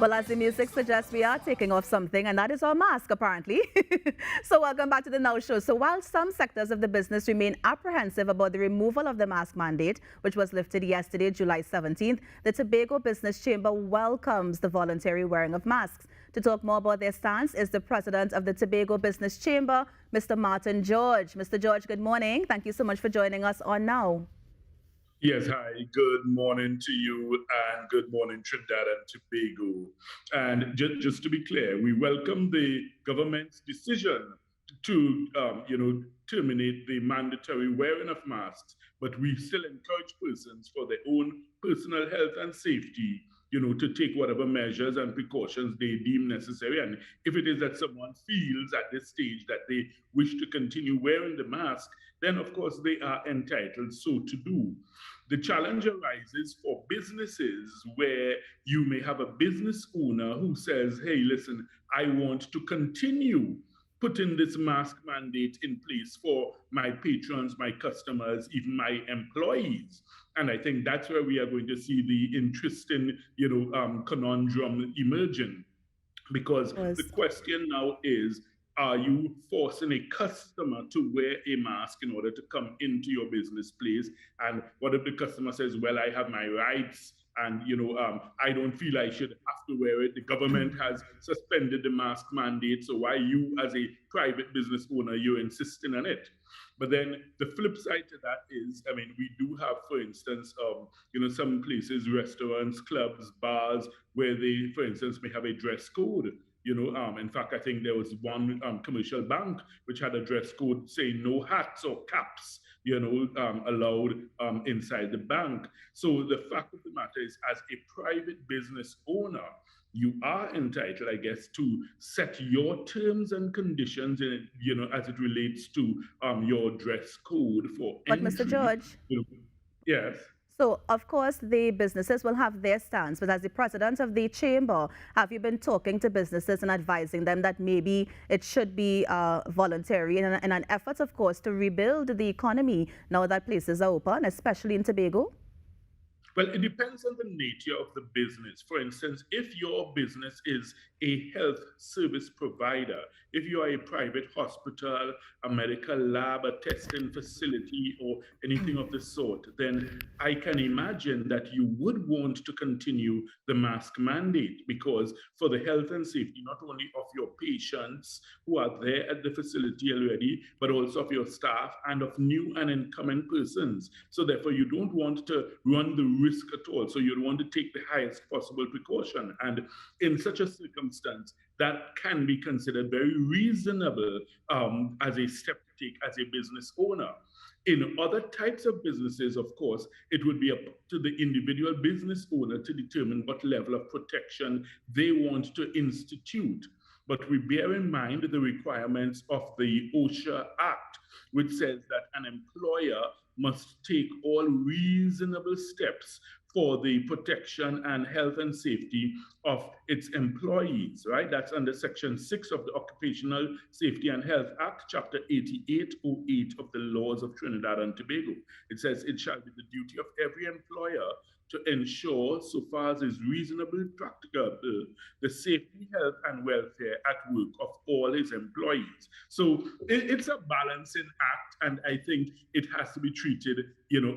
Well, as the music suggests, we are taking off something, and that is our mask, apparently. So, welcome back to the Now Show. So, while some sectors of the business remain apprehensive about the removal of the mask mandate, which was lifted yesterday, July 17th, the Tobago Business Chamber welcomes the voluntary wearing of masks. To talk more about their stance is the president of the Tobago Business Chamber, Mr. Martin George. Mr. George, good morning. Thank you so much for joining us on Now. Yes, hi. Good morning to you, and good morning, Trinidad and Tobago. And just to be clear, we welcome the government's decision to, terminate the mandatory wearing of masks, but we still encourage persons for their own personal health and safety, to take whatever measures and precautions they deem necessary. And if it is that someone feels at this stage that they wish to continue wearing the mask, then of course they are entitled so to do. The challenge arises for businesses where you may have a business owner who says, hey, listen, I want to continue putting this mask mandate in place for my patrons, my customers, even my employees. And I think that's where we are going to see the interesting, conundrum emerging. Because the Was. question now is, are you forcing a customer to wear a mask in order to come into your business place? And what if the customer says, well, I have my rights and I don't feel I should have to wear it. The government has suspended the mask mandate, so why you as a private business owner, you're insisting on it? But then the flip side to that is, I mean, we do have, for instance, some places, restaurants, clubs, bars, where they, for instance, may have a dress code. In fact, I think there was one commercial bank which had a dress code saying no hats or caps, allowed inside the bank. So the fact of the matter is, as a private business owner, you are entitled, I guess, to set your terms and conditions, as it relates to your dress code for But, Mr. entry. George, Yes. so, of course, the businesses will have their stance, but as the president of the chamber, have you been talking to businesses and advising them that maybe it should be voluntary in an effort, of course, to rebuild the economy now that places are open, especially in Tobago? Well, it depends on the nature of the business. For instance, if your business is a health service provider, if you are a private hospital, a medical lab, a testing facility, or anything of the sort, then I can imagine that you would want to continue the mask mandate, because for the health and safety, not only of your patients who are there at the facility already, but also of your staff and of new and incoming persons. So therefore, you don't want to run the risk at all. So you want to take the highest possible precaution. And in such a circumstance, that can be considered very reasonable as a step to take as a business owner. In other types of businesses, of course, it would be up to the individual business owner to determine what level of protection they want to institute. But we bear in mind the requirements of the OSHA Act, which says that an employer must take all reasonable steps for the protection and health and safety of its employees, right? That's under Section 6 of the Occupational Safety and Health Act, Chapter 8808 of the laws of Trinidad and Tobago. It says it shall be the duty of every employer to ensure, so far as is reasonably practicable, the safety, health, and welfare at work of all his employees. So it's a balancing act, and I think it has to be treated,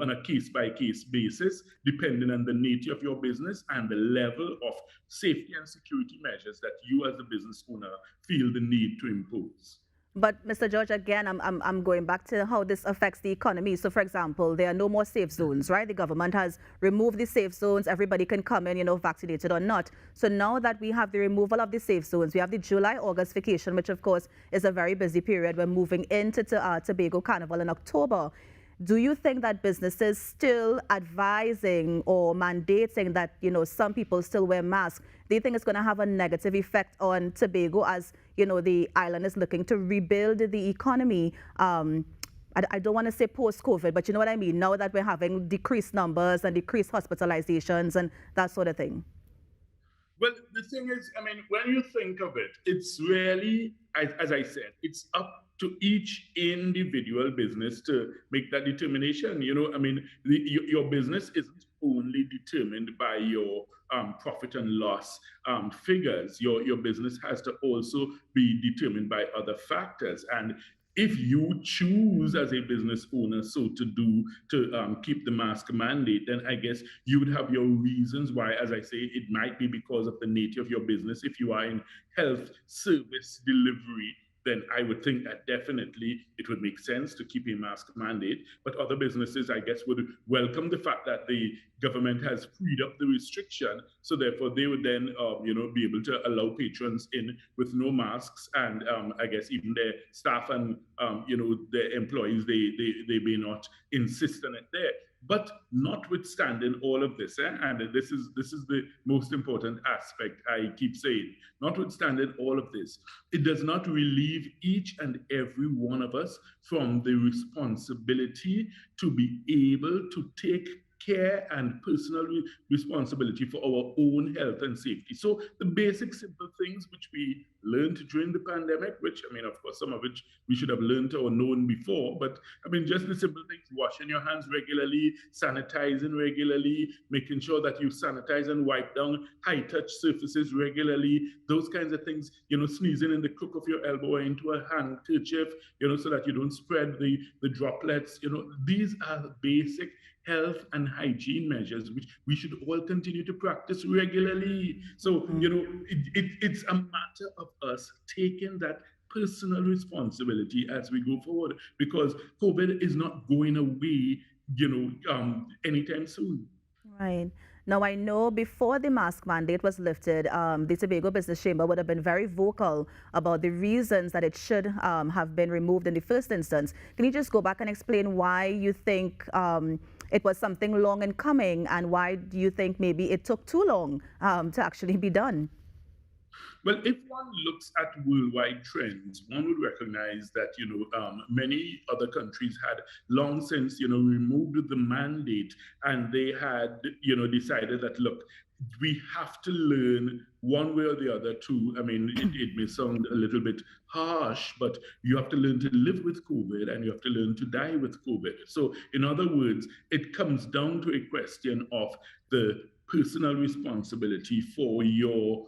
on a case-by-case basis, depending on the nature of your business and the level of safety and security measures that you as the business owner feel the need to impose. But Mr. George, again, I'm going back to how this affects the economy. So, for example, there are no more safe zones, right? The government has removed the safe zones. Everybody can come in, vaccinated or not. So now that we have the removal of the safe zones, we have the July-August vacation, which, of course, is a very busy period. We're moving into Tobago Carnival in October. Do you think that businesses still advising or mandating that, some people still wear masks, do you think it's going to have a negative effect on Tobago as, the island is looking to rebuild the economy? I don't want to say post-COVID, but you know what I mean? Now that we're having decreased numbers and decreased hospitalizations and that sort of thing. Well, the thing is, I mean, when you think of it, it's really, as I said, it's up to each individual business to make that determination. I mean, your business isn't only determined by your profit and loss figures. Your business has to also be determined by other factors. And if you choose as a business owner so to do to keep the mask mandate, then I guess you would have your reasons why. As I say, it might be because of the nature of your business. If you are in health service delivery, then I would think that definitely it would make sense to keep a mask mandate. But other businesses, I guess, would welcome the fact that the government has freed up the restriction. So therefore, they would then, be able to allow patrons in with no masks, and I guess even their staff and their employees, they may not insist on it there. But notwithstanding all of this, and this is the most important aspect I keep saying, notwithstanding all of this, it does not relieve each and every one of us from the responsibility to be able to take care and personal responsibility for our own health and safety. So the basic simple things which we learned during the pandemic, which I mean, of course, some of which we should have learned or known before, but I mean, just the simple things: washing your hands regularly, sanitizing regularly, making sure that you sanitize and wipe down high touch surfaces regularly, those kinds of things, sneezing in the crook of your elbow or into a handkerchief, so that you don't spread the droplets. These are basic health and hygiene measures which we should all continue to practice regularly. So, it's a matter of us taking that personal responsibility as we go forward, because COVID is not going away, anytime soon. Right. Now, I know before the mask mandate was lifted, the Tobago Business Chamber would have been very vocal about the reasons that it should have been removed in the first instance. Can you just go back and explain why you think it was something long in coming, and why do you think maybe it took too long to actually be done? Well, if one looks at worldwide trends, one would recognize that many other countries had long since removed the mandate, and they had decided that, look, we have to learn one way or the other too. I mean, it may sound a little bit harsh, but you have to learn to live with COVID, and you have to learn to die with COVID. So, in other words, it comes down to a question of the personal responsibility for your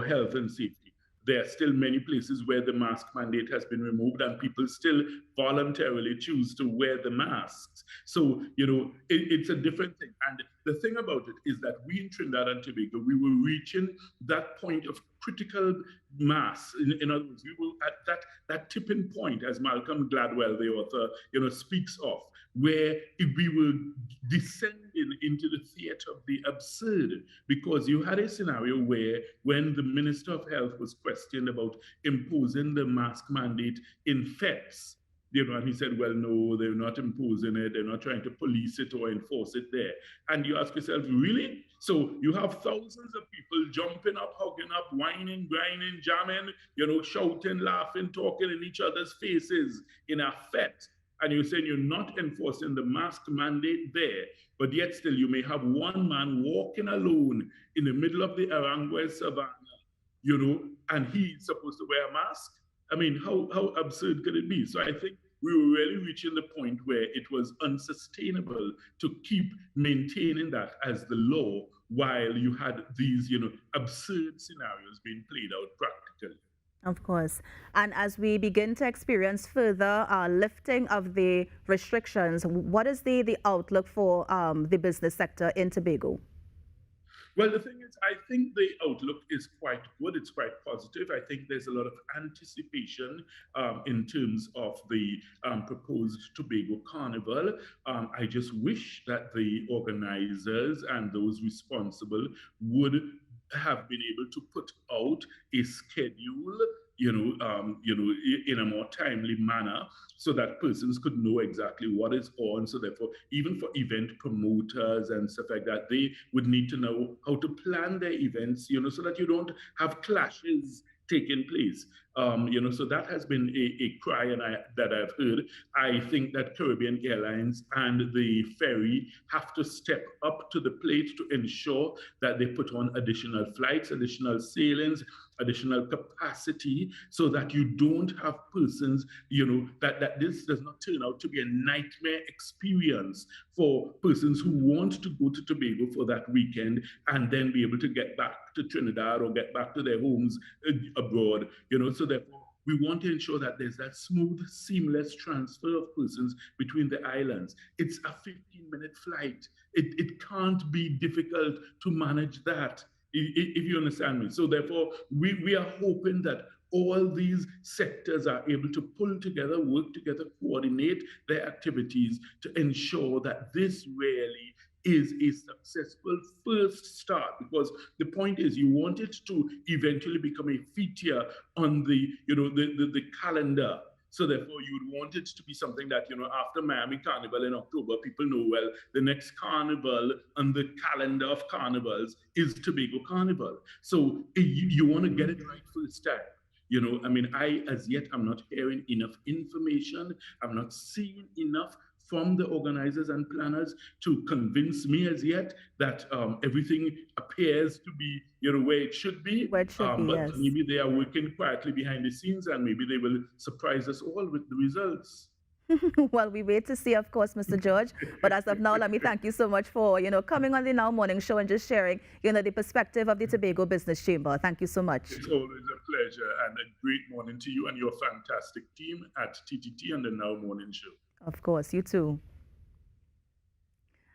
health and safety. There are still many places where the mask mandate has been removed, and people still voluntarily choose to wear the masks. So, it's a different thing. And the thing about it is that we in Trinidad and Tobago, we were reaching that point of critical mass. In other words, we were at that tipping point, as Malcolm Gladwell, the author, speaks of, where we were descending into the theater of the absurd, because you had a scenario where, when the Minister of Health was questioned about imposing the mask mandate in FETs, and he said, well, no, they're not imposing it. They're not trying to police it or enforce it there. And you ask yourself, really? So you have thousands of people jumping up, hugging up, whining, grinding, jamming, shouting, laughing, talking in each other's faces in a FET. And you're saying you're not enforcing the mask mandate there, but yet still you may have one man walking alone in the middle of the Arangwe savannah, and he's supposed to wear a mask. I mean, how absurd could it be? So I think we were really reaching the point where it was unsustainable to keep maintaining that as the law, while you had these, absurd scenarios being played out practically. Of course. And as we begin to experience further lifting of the restrictions, what is the outlook for the business sector in Tobago? Well, the thing is, I think the outlook is quite good. It's quite positive. I think there's a lot of anticipation in terms of the proposed Tobago Carnival. I just wish that the organizers and those responsible would have been able to put out a schedule, in a more timely manner, so that persons could know exactly what is on. So therefore, even for event promoters and stuff like that, they would need to know how to plan their events, so that you don't have clashes taking place. So that has been a cry that I've heard. I think that Caribbean Airlines and the ferry have to step up to the plate to ensure that they put on additional flights, additional sailings, additional capacity, so that you don't have persons, that this does not turn out to be a nightmare experience for persons who want to go to Tobago for that weekend and then be able to get back to Trinidad or get back to their homes abroad. So therefore we want to ensure that there's that smooth, seamless transfer of persons between the islands. It's a 15-minute flight. It can't be difficult to manage that, if you understand me. So therefore, we are hoping that all these sectors are able to pull together, work together, coordinate their activities to ensure that this really is a successful first start, because the point is you want it to eventually become a feature on the calendar. So therefore, you would want it to be something that, after Miami Carnival in October, people know, well, the next carnival on the calendar of carnivals is Tobago Carnival. So you want to get it right first time. As yet, I'm not hearing enough information. I'm not seeing enough from the organizers and planners to convince me as yet that everything appears to be, where it should be. Where it should be, But yes. maybe they are working quietly behind the scenes, and maybe they will surprise us all with the results. Well, we wait to see, of course, Mr. George. But as of now, let me thank you so much for, coming on the Now Morning Show and just sharing, the perspective of the Tobago Business Chamber. Thank you so much. It's always a pleasure, and a great morning to you and your fantastic team at TTT and the Now Morning Show. Of course, you too.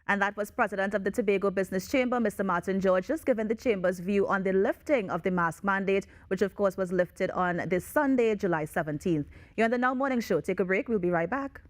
And that was President of the Tobago Business Chamber, Mr. Martin George, just giving the Chamber's view on the lifting of the mask mandate, which of course was lifted on this Sunday, July 17th. You're on the Now Morning Show. Take a break. We'll be right back.